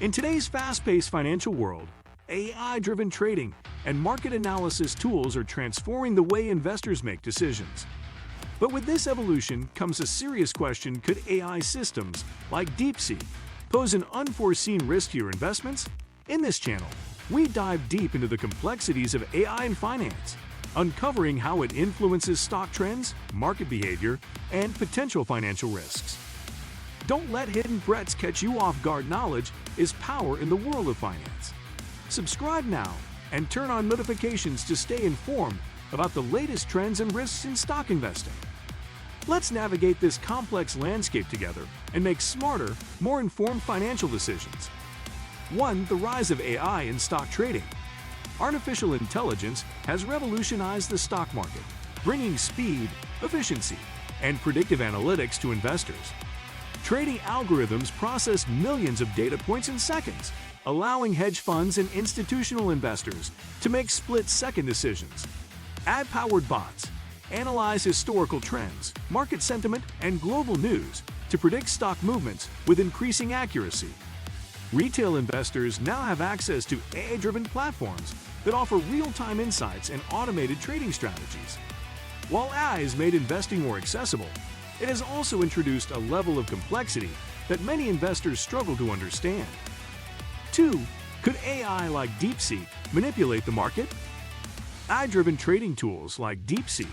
In today's fast-paced financial world, AI-driven trading and market analysis tools are transforming the way investors make decisions. But with this evolution comes a serious question: could AI systems like Deepseek pose an unforeseen risk to your investments? In this channel, we dive deep into the complexities of AI in finance, uncovering how it influences stock trends, market behavior, and potential financial risks. Don't let hidden threats catch you off guard. Knowledge is power in the world of finance. Subscribe now and turn on notifications to stay informed about the latest trends and risks in stock investing. Let's navigate this complex landscape together and make smarter, more informed financial decisions. 1. The rise of AI in stock trading. Artificial intelligence has revolutionized the stock market, bringing speed, efficiency, and predictive analytics to investors. Trading algorithms process millions of data points in seconds, allowing hedge funds and institutional investors to make split-second decisions. AI-powered bots analyze historical trends, market sentiment, and global news to predict stock movements with increasing accuracy. Retail investors now have access to AI-driven platforms that offer real-time insights and automated trading strategies. While AI has made investing more accessible, it has also introduced a level of complexity that many investors struggle to understand. 2. Could AI like Deepseek manipulate the market? AI-driven trading tools like Deepseek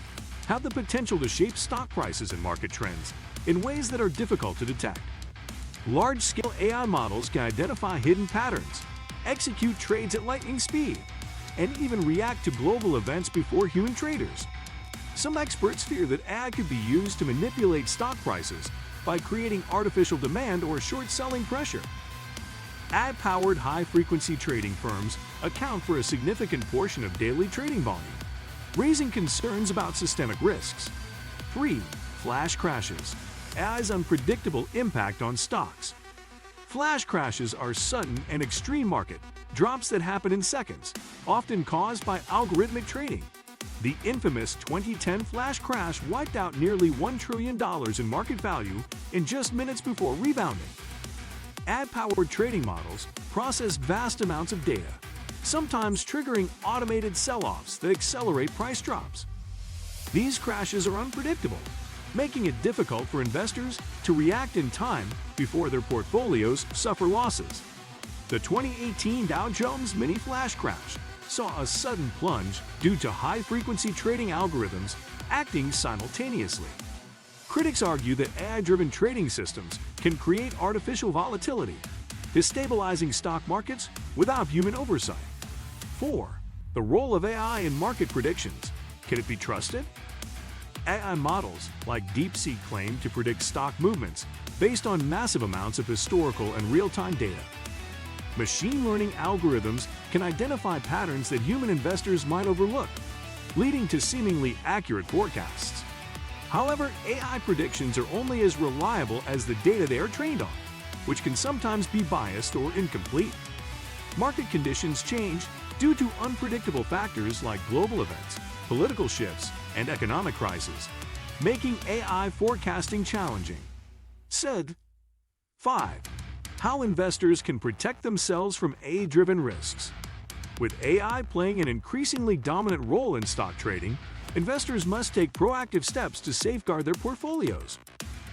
have the potential to shape stock prices and market trends in ways that are difficult to detect. Large-scale AI models can identify hidden patterns, execute trades at lightning speed, and even react to global events before human traders. Some experts fear that AI could be used to manipulate stock prices by creating artificial demand or short-selling pressure. AI-powered high-frequency trading firms account for a significant portion of daily trading volume, raising concerns about systemic risks. 3. Flash crashes. AI's unpredictable impact on stocks. Flash crashes are sudden and extreme market drops that happen in seconds, often caused by algorithmic trading. The infamous 2010 flash crash wiped out nearly $1 trillion in market value in just minutes before rebounding. AI-powered trading models process vast amounts of data, sometimes triggering automated sell-offs that accelerate price drops. These crashes are unpredictable, making it difficult for investors to react in time before their portfolios suffer losses. The 2018 Dow Jones mini flash crash saw a sudden plunge due to high-frequency trading algorithms acting simultaneously. Critics argue that AI-driven trading systems can create artificial volatility, destabilizing stock markets without human oversight. 4. The role of AI in market predictions. Can it be trusted? AI models like Deepseek claim to predict stock movements based on massive amounts of historical and real-time data. Machine learning algorithms can identify patterns that human investors might overlook, leading to seemingly accurate forecasts. However, AI predictions are only as reliable as the data they are trained on, which can sometimes be biased or incomplete. Market conditions change due to unpredictable factors like global events, political shifts, and economic crises, making AI forecasting challenging. Said 5. How investors can protect themselves from AI-driven risks. With AI playing an increasingly dominant role in stock trading, investors must take proactive steps to safeguard their portfolios.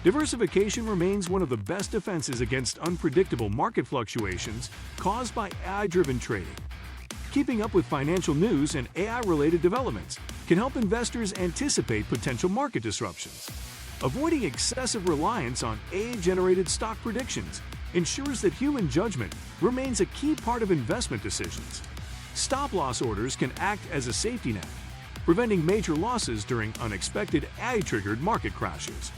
Diversification remains one of the best defenses against unpredictable market fluctuations caused by AI-driven trading. Keeping up with financial news and AI-related developments can help investors anticipate potential market disruptions. Avoiding excessive reliance on AI-generated stock predictions ensures that human judgment remains a key part of investment decisions. Stop-loss orders can act as a safety net, preventing major losses during unexpected AI-triggered market crashes.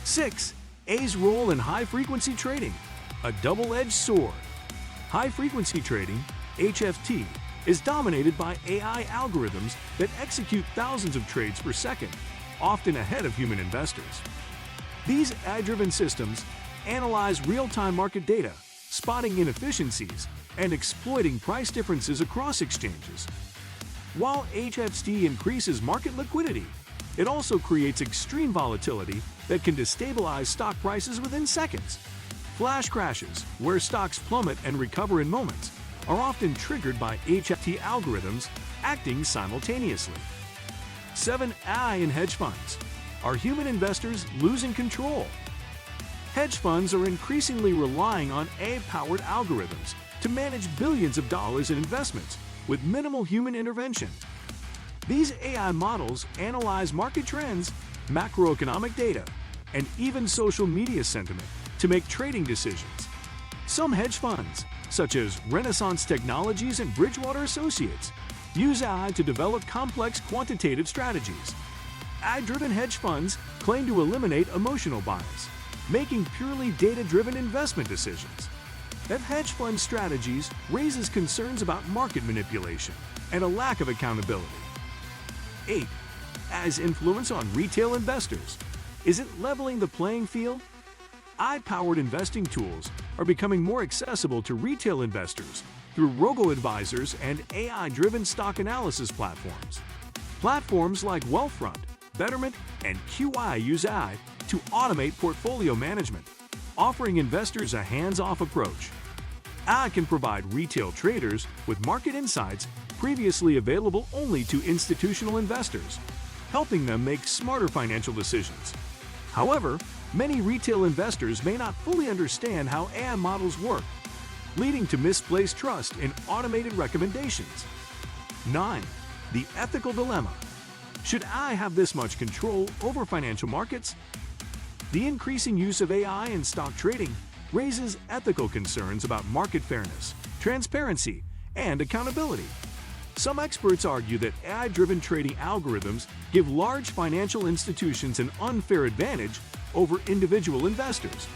6. AI's role in high-frequency trading. A double-edged sword. High-frequency trading, HFT, is dominated by AI algorithms that execute thousands of trades per second, often ahead of human investors. These AI-driven systems analyze real-time market data, spotting inefficiencies, and exploiting price differences across exchanges. While HFT increases market liquidity, it also creates extreme volatility that can destabilize stock prices within seconds. Flash crashes, where stocks plummet and recover in moments, are often triggered by HFT algorithms acting simultaneously. 7. AI in hedge funds. Are human investors losing control? Hedge funds are increasingly relying on AI-powered algorithms to manage billions of dollars in investments with minimal human intervention. These AI models analyze market trends, macroeconomic data, and even social media sentiment to make trading decisions. Some hedge funds, such as Renaissance Technologies and Bridgewater Associates, use AI to develop complex quantitative strategies. AI-driven hedge funds claim to eliminate emotional bias, making purely data-driven investment decisions. That hedge fund strategies raises concerns about market manipulation and a lack of accountability. 8. AI's influence on retail investors. Is it leveling the playing field? AI-powered investing tools are becoming more accessible to retail investors through robo-advisors and AI-driven stock analysis platforms. Platforms like Wealthfront, Betterment, and QI use AI to automate portfolio management, offering investors a hands-off approach. AI can provide retail traders with market insights previously available only to institutional investors, helping them make smarter financial decisions. However, many retail investors may not fully understand how AI models work, leading to misplaced trust in automated recommendations. 9. The ethical dilemma. Should AI have this much control over financial markets? The increasing use of AI in stock trading raises ethical concerns about market fairness, transparency, and accountability. Some experts argue that AI-driven trading algorithms give large financial institutions an unfair advantage over individual investors.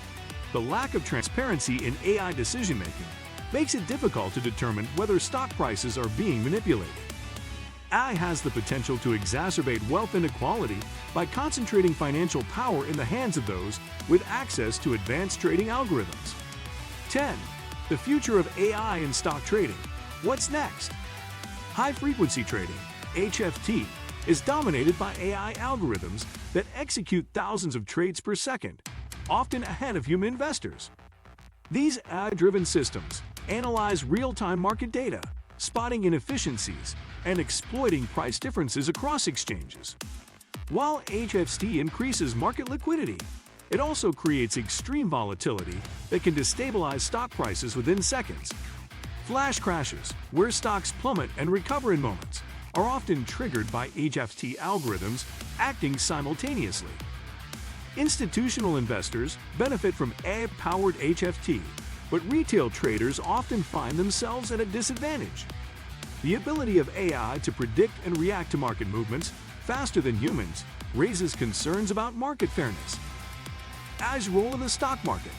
The lack of transparency in AI decision-making makes it difficult to determine whether stock prices are being manipulated. AI has the potential to exacerbate wealth inequality by concentrating financial power in the hands of those with access to advanced trading algorithms. 10. The future of AI in stock trading. What's next? High-frequency trading, HFT, is dominated by AI algorithms that execute thousands of trades per second, often ahead of human investors. These AI-driven systems analyze real-time market data, spotting inefficiencies, and exploiting price differences across exchanges. While HFT increases market liquidity, it also creates extreme volatility that can destabilize stock prices within seconds. Flash crashes, where stocks plummet and recover in moments, are often triggered by HFT algorithms acting simultaneously. Institutional investors benefit from AI-powered HFT, but retail traders often find themselves at a disadvantage. The ability of AI to predict and react to market movements faster than humans raises concerns about market fairness. AI's role in the stock market.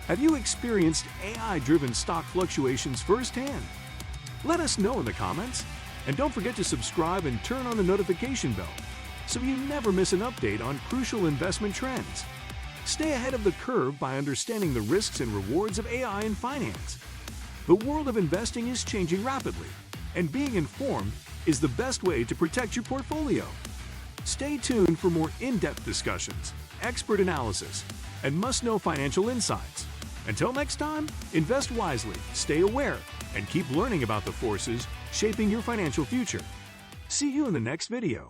Have you experienced AI-driven stock fluctuations firsthand? Let us know in the comments. And don't forget to subscribe and turn on the notification bell so you never miss an update on crucial investment trends. Stay ahead of the curve by understanding the risks and rewards of AI in finance. The world of investing is changing rapidly, and being informed is the best way to protect your portfolio. Stay tuned for more in-depth discussions, expert analysis, and must-know financial insights. Until next time, invest wisely, stay aware, and keep learning about the forces shaping your financial future. See you in the next video.